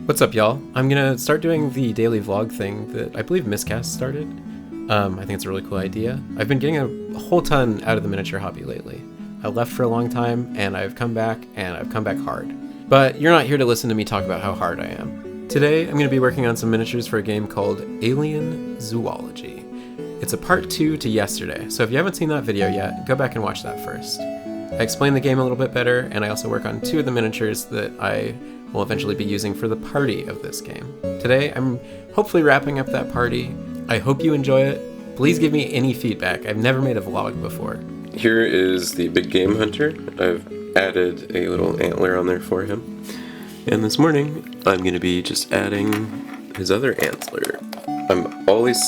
What's up, y'all? I'm gonna start doing the daily vlog thing that I believe Miscast started. I think it's a really cool idea. I've been getting a whole ton out of the miniature hobby lately. I left for a long time, and I've come back, and I've come back hard. But you're not here to listen to me talk about how hard I am. Today, I'm gonna be working on some miniatures for a game called Alien Zoology. It's a part 2 to yesterday, so if you haven't seen that video yet, go back and watch that first. I explain the game a little bit better, and I also work on 2 of the miniatures that I will eventually be using for the party of this game. Today, I'm hopefully wrapping up that party. I hope you enjoy it. Please give me any feedback. I've never made a vlog before. Here is the big game hunter. I've added a little antler on there for him. And this morning, I'm going to be just adding his other antler. I'm always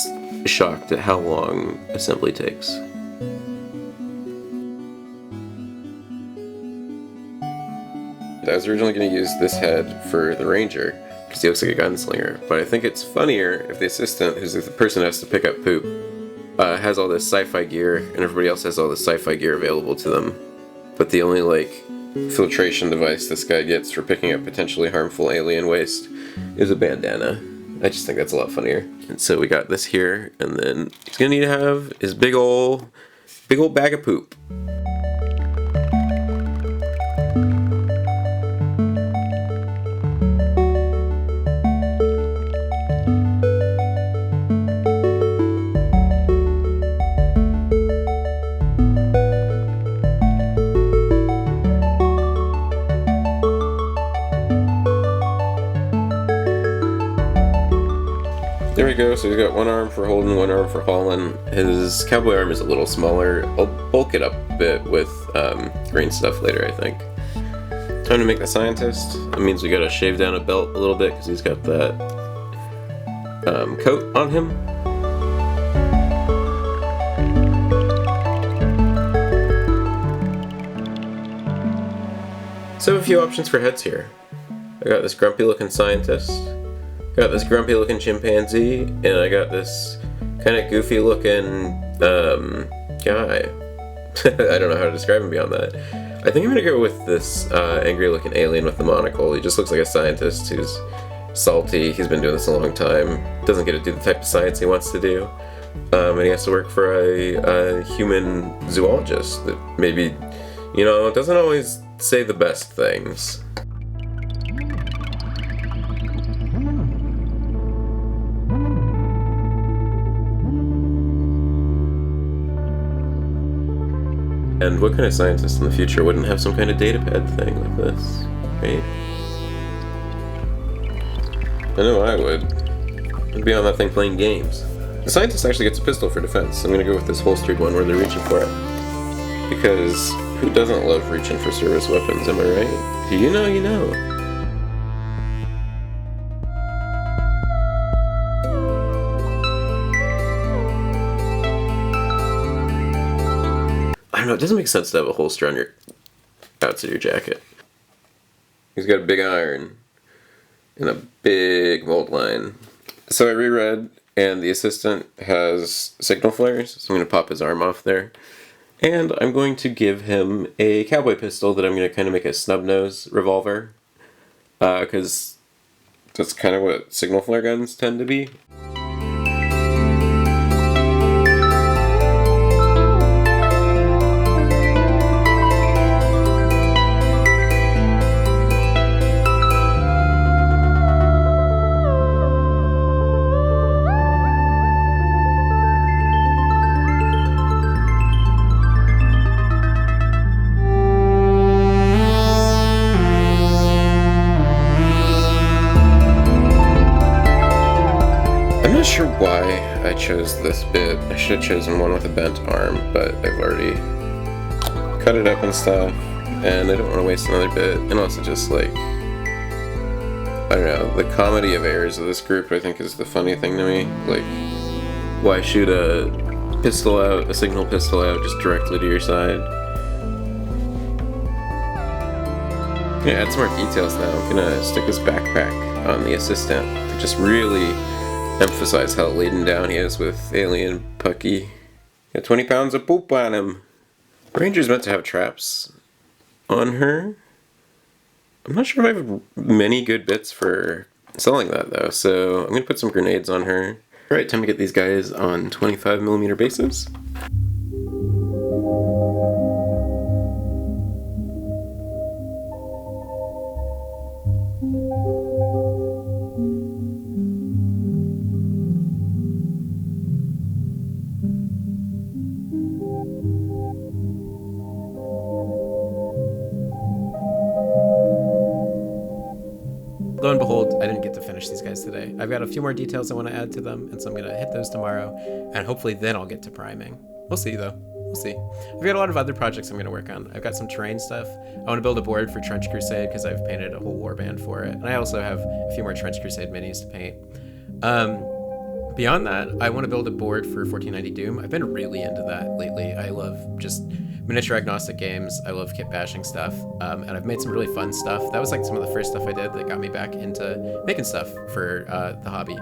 shocked at how long assembly takes. I was originally going to use this head for the ranger, because he looks like a gunslinger, but I think it's funnier if the assistant, who's the person who has to pick up poop, has all this sci-fi gear, and everybody else has all this sci-fi gear available to them, but the only, filtration device this guy gets for picking up potentially harmful alien waste is a bandana. I just think that's a lot funnier. And so we got this here, and then he's going to need to have his big old bag of poop. There we go, so he's got one arm for holding, one arm for hauling. His cowboy arm is a little smaller. I'll bulk it up a bit with green stuff later, I think. Time to make the scientist. That means we gotta shave down a belt a little bit because he's got that coat on him. So a few options for heads here. I got this grumpy looking scientist. Got this grumpy looking chimpanzee, and I got this kind of goofy looking guy. I don't know how to describe him beyond that. I think I'm gonna go with this angry looking alien with the monocle. He just looks like a scientist who's salty. He's been doing this a long time. Doesn't get to do the type of science he wants to do. And he has to work for a human zoologist that maybe, doesn't always say the best things. And what kind of scientist in the future wouldn't have some kind of datapad thing like this, right? I know I would. I'd be on that thing playing games. The scientist actually gets a pistol for defense. I'm gonna go with this holstered one where they're reaching for it. Because who doesn't love reaching for service weapons, am I right? You know, you know. I don't know, it doesn't make sense to have a holster on your outside of your jacket. He's got a big iron and a big mold line. So I reread, and the assistant has signal flares, so I'm going to pop his arm off there. And I'm going to give him a cowboy pistol that I'm going to kind of make a snub nose revolver, because that's kind of what signal flare guns tend to be. I'm not sure why I chose this bit. I should have chosen one with a bent arm, but I've already cut it up and stuff, and I don't want to waste another bit. And also just I don't know, the comedy of errors of this group I think is the funny thing to me. Why shoot a signal pistol out just directly to your side? I'm gonna add some more details now. I'm gonna stick this backpack on the assistant to just really emphasize how laden down he is with alien Pucky. Got 20 pounds of poop on him. Ranger's meant to have traps on her. I'm not sure if I have many good bits for selling that though, so I'm gonna put some grenades on her. Alright, time to get these guys on 25mm bases. Lo and behold, I didn't get to finish these guys today. I've got a few more details I want to add to them, and so I'm going to hit those tomorrow, and hopefully then I'll get to priming. We'll see, though. We'll see. I've got a lot of other projects I'm going to work on. I've got some terrain stuff. I want to build a board for Trench Crusade because I've painted a whole warband for it, and I also have a few more Trench Crusade minis to paint. Beyond that, I want to build a board for 1490 Doom. I've been really into that lately. I love just miniature agnostic games. I love kit bashing stuff, and I've made some really fun stuff. That was like some of the first stuff I did that got me back into making stuff for the hobby.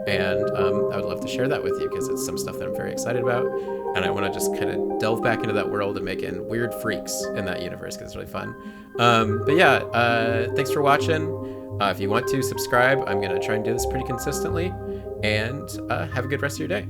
And I would love to share that with you because it's some stuff that I'm very excited about. And I want to just kind of delve back into that world and making weird freaks in that universe because it's really fun. But yeah, thanks for watching. If you want to subscribe, I'm going to try and do this pretty consistently. And have a good rest of your day.